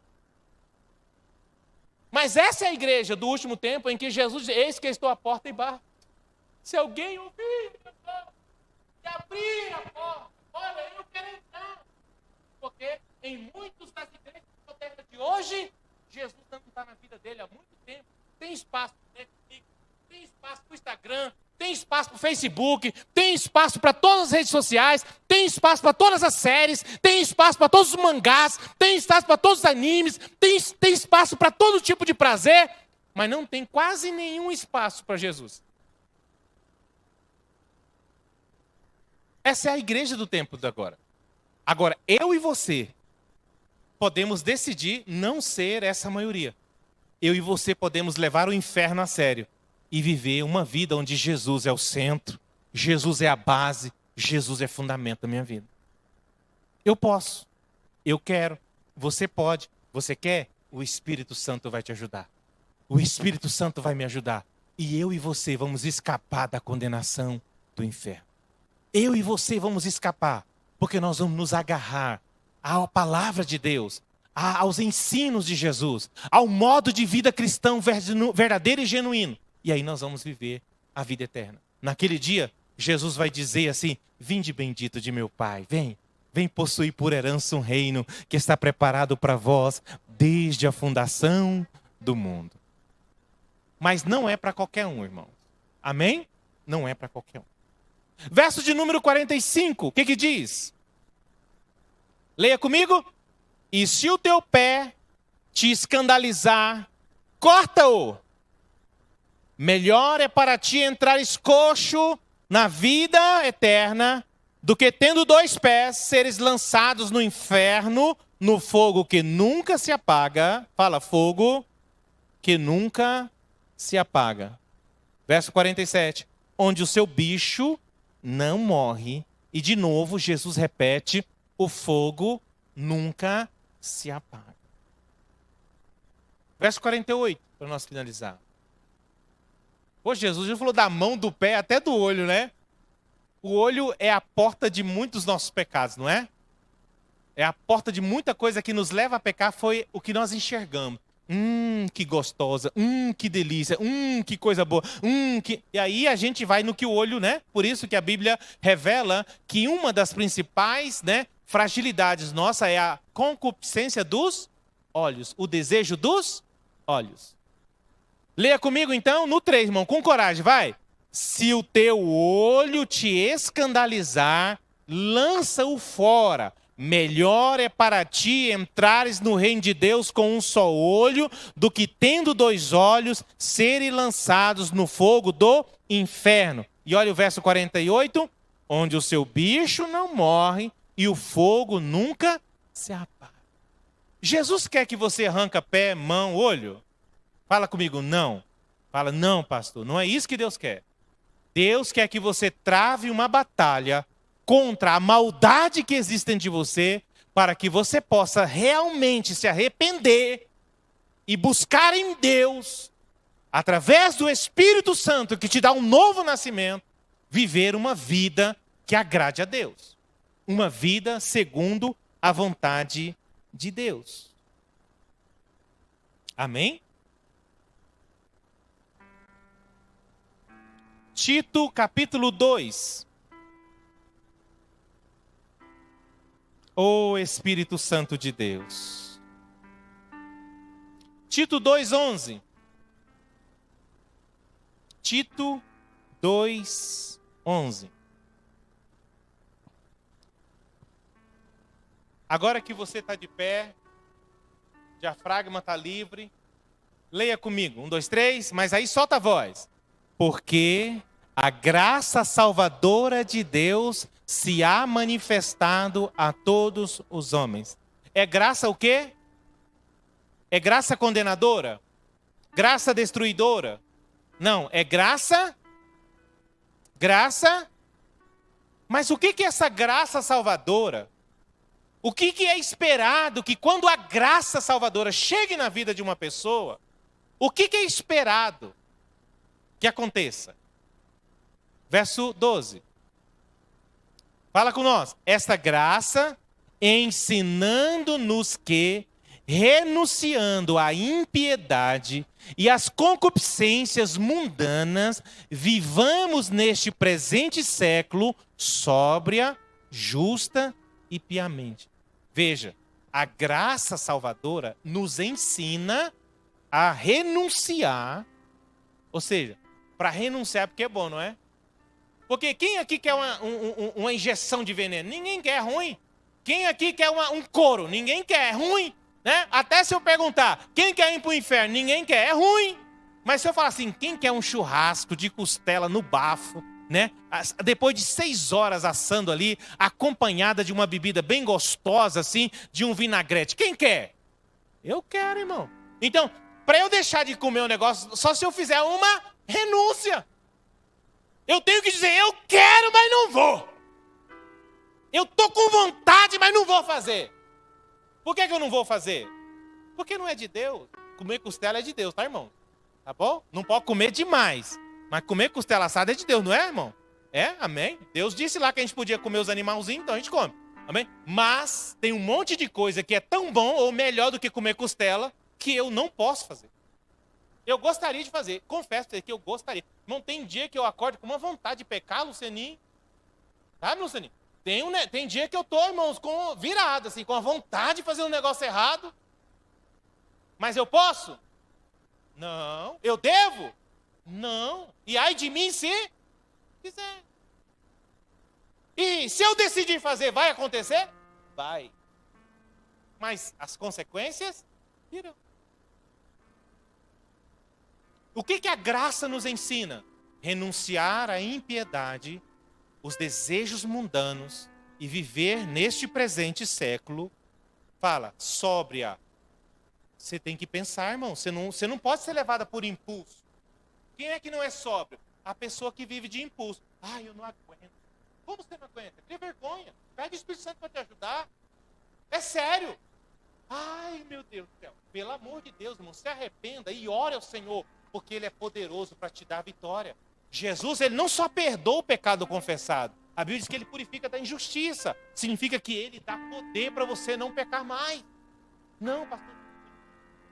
Mas essa é a igreja do último tempo em que Jesus diz, eis que estou à porta e bato. Se alguém ouvir, e abrir a porta, olha, eu quero entrar. Porque em muitos das igrejas modernas de hoje, Jesus não está na vida dele há muito tempo. Tem espaço para o Netflix, tem espaço para o Instagram, tem espaço para o Facebook, tem espaço para todas as redes sociais, tem espaço para todas as séries, tem espaço para todos os mangás, tem espaço para todos os animes, tem espaço para todo tipo de prazer, mas não tem quase nenhum espaço para Jesus. Essa é a igreja do tempo de agora. Agora, eu e você podemos decidir não ser essa maioria. Eu e você podemos levar o inferno a sério e viver uma vida onde Jesus é o centro, Jesus é a base, Jesus é fundamento da minha vida. Eu posso, eu quero, você pode, você quer? O Espírito Santo vai te ajudar. O Espírito Santo vai me ajudar. E eu e você vamos escapar da condenação do inferno. Eu e você vamos escapar. Porque nós vamos nos agarrar à palavra de Deus, aos ensinos de Jesus, ao modo de vida cristão verdadeiro e genuíno. E aí nós vamos viver a vida eterna. Naquele dia, Jesus vai dizer assim, vinde bendito de meu Pai, vem possuir por herança um reino que está preparado para vós desde a fundação do mundo. Mas não é para qualquer um, irmão. Amém? Não é para qualquer um. Verso de número 45, o que diz? Leia comigo. E se o teu pé te escandalizar, corta-o. Melhor é para ti entrares coxo na vida eterna, do que tendo 2 pés, seres lançados no inferno, no fogo que nunca se apaga. Fala, fogo que nunca se apaga. Verso 47. Onde o seu bicho não morre. E de novo Jesus repete, o fogo nunca se apaga. Verso 48, para nós finalizar. Pô, Jesus já falou da mão, do pé, até do olho, né? O olho é a porta de muitos dos nossos pecados, não é? É a porta de muita coisa que nos leva a pecar, foi o que nós enxergamos. Que gostosa, que delícia, que coisa boa, E aí a gente vai no que o olho, né? Por isso que a Bíblia revela que uma das principais, né, fragilidades nossa é a concupiscência dos olhos, o desejo dos olhos. Leia comigo então, no 3, irmão, com coragem, vai. Se o teu olho te escandalizar, lança-o fora. Melhor é para ti entrares no reino de Deus com um só olho, do que tendo 2 olhos, serem lançados no fogo do inferno. E olha o verso 48, onde o seu bicho não morre e o fogo nunca se apaga. Jesus quer que você arranca pé, mão, olho? Fala comigo, não. Fala, não, pastor, não é isso que Deus quer. Deus quer que você trave uma batalha contra a maldade que existe dentro de você, para que você possa realmente se arrepender e buscar em Deus, através do Espírito Santo, que te dá um novo nascimento, viver uma vida que agrade a Deus. Uma vida segundo a vontade de Deus. Amém? Tito, capítulo 2. Ô Espírito Santo de Deus. Tito 2:11. Tito 2:11. Agora que você está de pé, diafragma está livre, leia comigo. 1, 2, 3, mas aí solta a voz. Porque a graça salvadora de Deus se há manifestado a todos os homens. É graça o quê? É graça condenadora? Graça destruidora? Não, é graça. Graça. Mas o que é essa graça salvadora? O que é esperado que quando a graça salvadora chegue na vida de uma pessoa, o que é esperado que aconteça? Verso 12. Fala com nós. Esta graça, ensinando-nos que, renunciando à impiedade e às concupiscências mundanas, vivamos neste presente século sóbria, justa e piamente. Veja, a graça salvadora nos ensina a renunciar, ou seja, para renunciar porque é bom, não é? Porque quem aqui quer uma injeção de veneno? Ninguém quer, é ruim. Quem aqui quer um couro? Ninguém quer, é ruim. Né? Até se eu perguntar, quem quer ir para o inferno? Ninguém quer, é ruim. Mas se eu falar assim, quem quer um churrasco de costela no bafo, né? Depois de 6 horas assando ali, acompanhada de uma bebida bem gostosa, assim, de um vinagrete, quem quer? Eu quero, irmão. Então, para eu deixar de comer um negócio, só se eu fizer uma renúncia. Eu tenho que dizer, eu quero, mas não vou. Eu estou com vontade, mas não vou fazer. Por que eu não vou fazer? Porque não é de Deus. Comer costela é de Deus, tá, irmão? Tá bom? Não pode comer demais. Mas comer costela assada é de Deus, não é, irmão? É, amém? Deus disse lá que a gente podia comer os animalzinhos, então a gente come. Amém? Mas tem um monte de coisa que é tão bom ou melhor do que comer costela que eu não posso fazer. Eu gostaria de fazer. Confesso que eu gostaria. Não tem dia que eu acordo com uma vontade de pecar, Lucianinho. Sabe, Lucianinho? Tem dia que eu estou, irmãos, virado, assim, com a vontade de fazer um negócio errado. Mas eu posso? Não. Eu devo? Não. E ai de mim se quiser. E se eu decidir fazer, vai acontecer? Vai. Mas as consequências virão. O que a graça nos ensina? Renunciar à impiedade, os desejos mundanos e viver neste presente século. Fala, sóbria. Você tem que pensar, irmão. Você não pode ser levada por impulso. Quem é que não é sóbrio? A pessoa que vive de impulso. Ai, eu não aguento. Como você não aguenta? Tem vergonha. Pede o Espírito Santo para te ajudar. É sério. Ai, meu Deus do céu. Pelo amor de Deus, irmão, se arrependa e ore ao Senhor, porque Ele é poderoso para te dar vitória. Jesus, Ele não só perdoa o pecado confessado. A Bíblia diz que Ele purifica da injustiça. Significa que Ele dá poder para você não pecar mais. Não, pastor.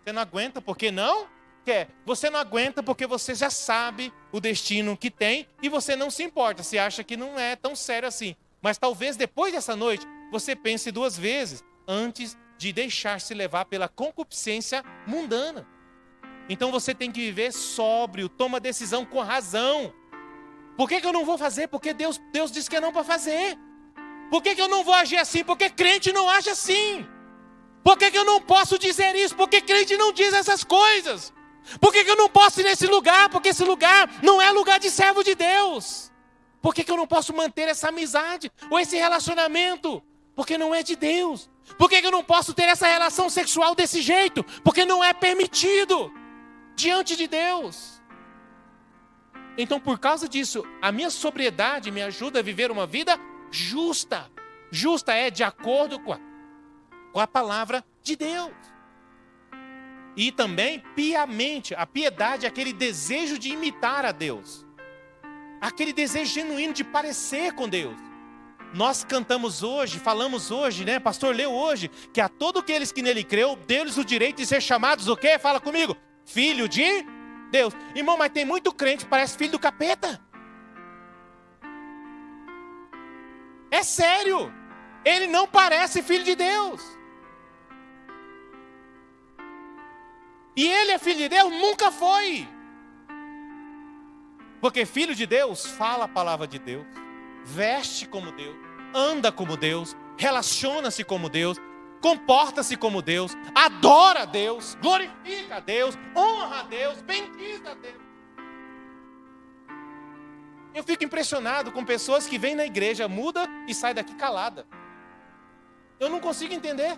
Você não aguenta porque não quer. Você não aguenta porque você já sabe o destino que tem e você não se importa. Você acha que não é tão sério assim. Mas talvez depois dessa noite você pense 2 vezes antes de deixar-se levar pela concupiscência mundana. Então você tem que viver sóbrio, toma decisão com razão. Por que eu não vou fazer? Porque Deus disse que é não para fazer. Por que eu não vou agir assim? Porque crente não age assim. Por que eu não posso dizer isso? Porque crente não diz essas coisas. Por que eu não posso ir nesse lugar? Porque esse lugar não é lugar de servo de Deus. Por que eu não posso manter essa amizade ou esse relacionamento? Porque não é de Deus. Por que eu não posso ter essa relação sexual desse jeito? Porque não é permitido diante de Deus. Então, por causa disso, a minha sobriedade me ajuda a viver uma vida justa. Justa é de acordo com a palavra de Deus. E também piamente. A piedade é aquele desejo de imitar a Deus. Aquele desejo genuíno de parecer com Deus. Nós cantamos hoje, falamos hoje, né? Pastor leu hoje, que a todos aqueles que nele creu, deu-lhes o direito de ser chamados o quê? Fala comigo. Filho de Deus. Irmão, mas tem muito crente que parece filho do capeta. É sério. Ele não parece filho de Deus. E ele é filho de Deus? Nunca foi. Porque filho de Deus fala a palavra de Deus, veste como Deus, anda como Deus, relaciona-se como Deus, comporta-se como Deus, adora a Deus, glorifica a Deus, honra a Deus, bendiz a Deus. Eu fico impressionado com pessoas que vêm na igreja, muda e sai daqui calada. Eu não consigo entender.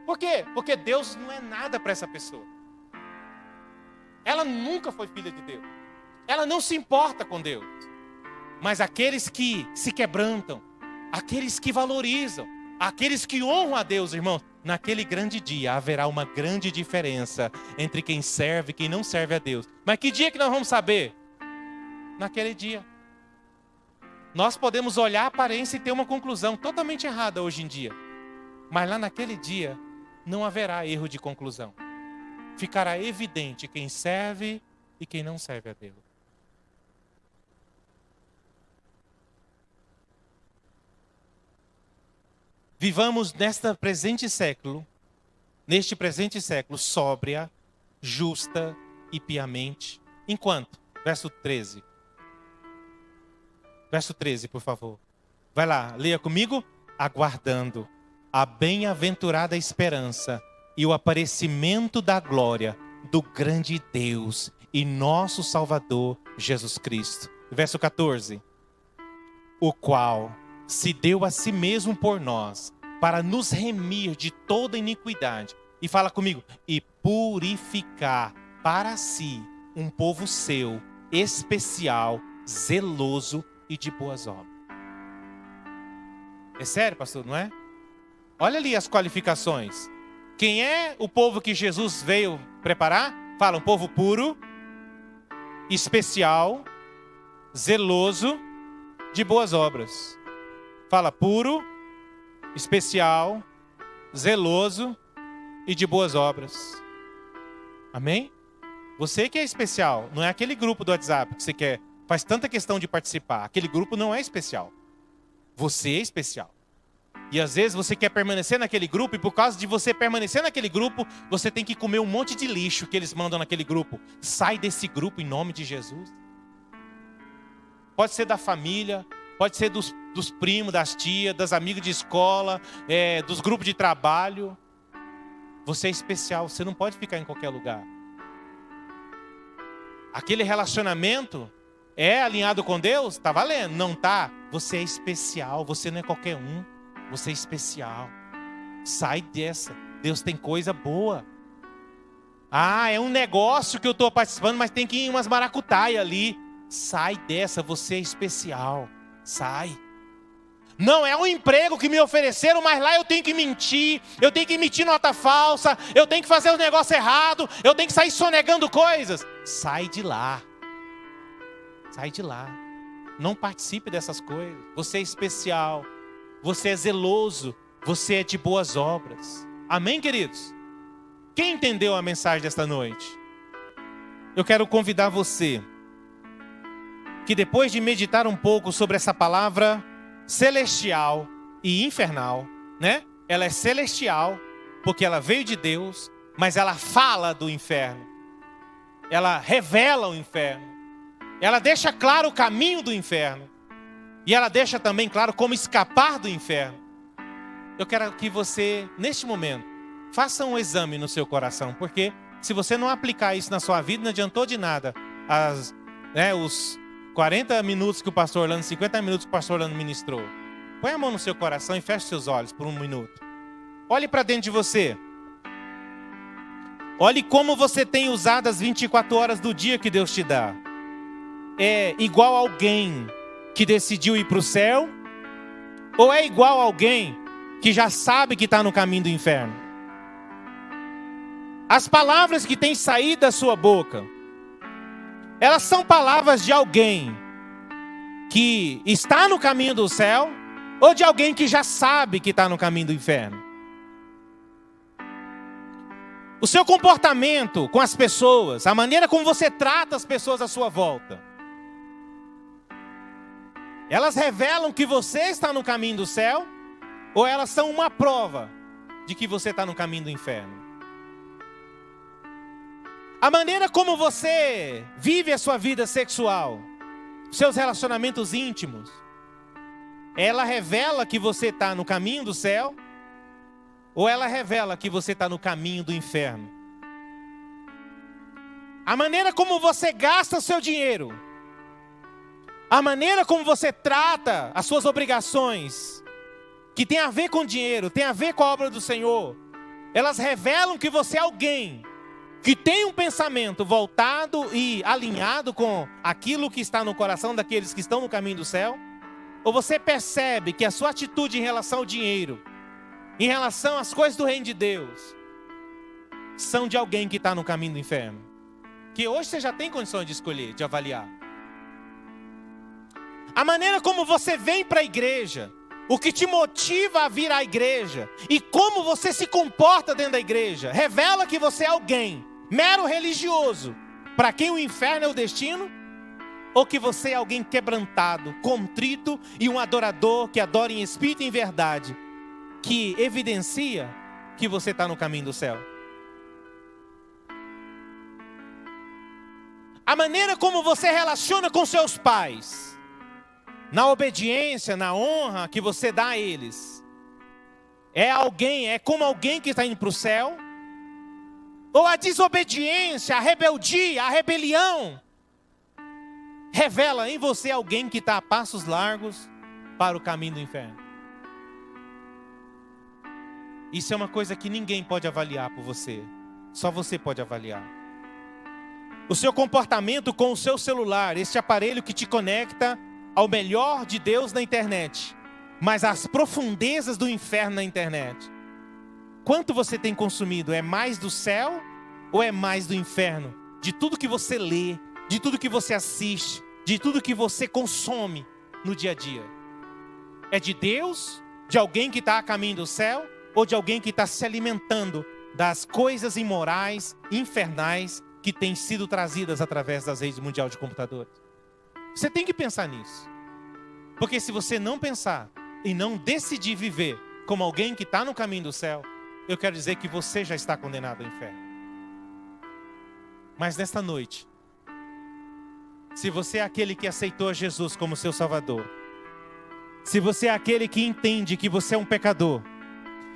Por quê? Porque Deus não é nada para essa pessoa. Ela nunca foi filha de Deus. Ela não se importa com Deus. Mas aqueles que se quebrantam, aqueles que valorizam, aqueles que honram a Deus, irmãos, naquele grande dia haverá uma grande diferença entre quem serve e quem não serve a Deus. Mas que dia que nós vamos saber? Naquele dia. Nós podemos olhar a aparência e ter uma conclusão totalmente errada hoje em dia. Mas lá naquele dia não haverá erro de conclusão. Ficará evidente quem serve e quem não serve a Deus. Vivamos neste presente século, sóbria, justa e piamente. Enquanto? Verso 13. Verso 13, por favor. Vai lá, leia comigo. Aguardando a bem-aventurada esperança e o aparecimento da glória do grande Deus e nosso Salvador Jesus Cristo. Verso 14. O qual se deu a si mesmo por nós, para nos remir de toda iniquidade. E fala comigo. E purificar para si um povo seu, especial, zeloso e de boas obras. É sério, pastor, não é? Olha ali as qualificações. Quem é o povo que Jesus veio preparar? Fala, um povo puro, especial, zeloso, de boas obras. Fala, puro, especial, zeloso e de boas obras. Amém? Você que é especial, não é aquele grupo do WhatsApp que você quer, faz tanta questão de participar. Aquele grupo não é especial. Você é especial. E às vezes você quer permanecer naquele grupo, e por causa de você permanecer naquele grupo, você tem que comer um monte de lixo que eles mandam naquele grupo. Sai desse grupo em nome de Jesus. Pode ser da família, pode ser dos primos, das tias, das amigas de escola, dos grupos de trabalho. Você é especial, você não pode ficar em qualquer lugar. Aquele relacionamento é alinhado com Deus? Está valendo, não está? Você é especial, você não é qualquer um. Você é especial. Sai dessa. Deus tem coisa boa. Ah, é um negócio que eu estou participando, mas tem que ir umas maracutaia ali. Sai dessa, você é especial. Sai. Não é um emprego que me ofereceram, mas lá eu tenho que mentir. Eu tenho que emitir nota falsa. Eu tenho que fazer o negócio errado. Eu tenho que sair sonegando coisas. Sai de lá. Sai de lá. Não participe dessas coisas. Você é especial. Você é zeloso, você é de boas obras. Amém, queridos? Quem entendeu a mensagem desta noite? Eu quero convidar você, que depois de meditar um pouco sobre essa palavra celestial e infernal, né? Ela é celestial, porque ela veio de Deus, mas ela fala do inferno. Ela revela o inferno. Ela deixa claro o caminho do inferno. E ela deixa também claro como escapar do inferno. Eu quero que você, neste momento, faça um exame no seu coração. Porque se você não aplicar isso na sua vida, não adiantou de nada. Os 40 minutos que o pastor Orlando, 50 minutos que o pastor Orlando ministrou. Põe a mão no seu coração e feche seus olhos por um minuto. Olhe para dentro de você. Olhe como você tem usado as 24 horas do dia que Deus te dá. É igual a alguém que decidiu ir para o céu? Ou é igual a alguém que já sabe que está no caminho do inferno? As palavras que têm saído da sua boca, elas são palavras de alguém que está no caminho do céu, ou de alguém que já sabe que está no caminho do inferno? O seu comportamento com as pessoas, a maneira como você trata as pessoas à sua volta, Elas revelam que você está no caminho do céu, ou elas são uma prova de que você está no caminho do inferno? A maneira como você vive a sua vida sexual, seus relacionamentos íntimos, ela revela que você está no caminho do céu, ou ela revela que você está no caminho do inferno? A maneira como você gasta o seu dinheiro, a maneira como você trata as suas obrigações, que tem a ver com dinheiro, tem a ver com a obra do Senhor, elas revelam que você é alguém que tem um pensamento voltado e alinhado com aquilo que está no coração daqueles que estão no caminho do céu? Ou você percebe que a sua atitude em relação ao dinheiro, em relação às coisas do reino de Deus, são de alguém que está no caminho do inferno? Que hoje você já tem condições de escolher, de avaliar. A maneira como você vem para a igreja, o que te motiva a vir à igreja e como você se comporta dentro da igreja, revela que você é alguém mero religioso, para quem o inferno é o destino, ou que você é alguém quebrantado, contrito e um adorador que adora em espírito e em verdade, que evidencia que você está no caminho do céu. A maneira como você relaciona com seus pais, na obediência, na honra que você dá a eles, é como alguém que está indo para o céu? Ou a desobediência, a rebeldia, a rebelião, revela em você alguém que está a passos largos para o caminho do inferno? Isso é uma coisa que ninguém pode avaliar por você. Só você pode avaliar. O seu comportamento com o seu celular, este aparelho que te conecta ao melhor de Deus na internet, mas às profundezas do inferno na internet. Quanto você tem consumido? É mais do céu ou é mais do inferno? De tudo que você lê, de tudo que você assiste, de tudo que você consome no dia a dia. É de Deus? De alguém que está a caminho do céu? Ou de alguém que está se alimentando das coisas imorais, infernais, que têm sido trazidas através das redes mundiais de computadores? Você tem que pensar nisso. Porque se você não pensar e não decidir viver como alguém que está no caminho do céu, eu quero dizer que você já está condenado ao inferno. Mas nesta noite, se você é aquele que aceitou a Jesus como seu Salvador, se você é aquele que entende que você é um pecador,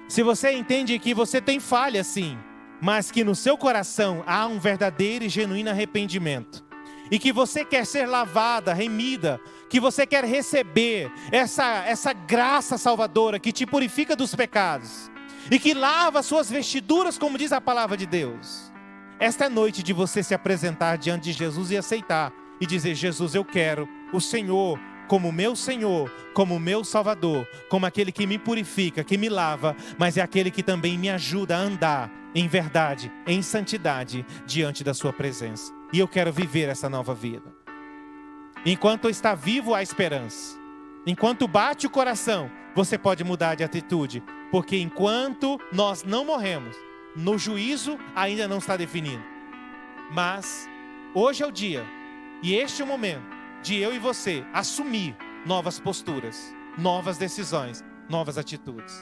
se você entende que você tem falha sim, mas que no seu coração há um verdadeiro e genuíno arrependimento, e que você quer ser lavada, remida, que você quer receber essa graça salvadora que te purifica dos pecados e que lava as suas vestiduras, como diz a palavra de Deus, esta é noite de você se apresentar diante de Jesus e aceitar e dizer: Jesus, eu quero o Senhor como meu Senhor, como meu Salvador, como aquele que me purifica, que me lava, mas é aquele que também me ajuda a andar em verdade, em santidade, diante da sua presença. E eu quero viver essa nova vida. Enquanto está vivo a esperança, enquanto bate o coração, você pode mudar de atitude, porque enquanto nós não morremos, no juízo ainda não está definido. Mas hoje é o dia, e este é o momento de eu e você assumir novas posturas, novas decisões, novas atitudes.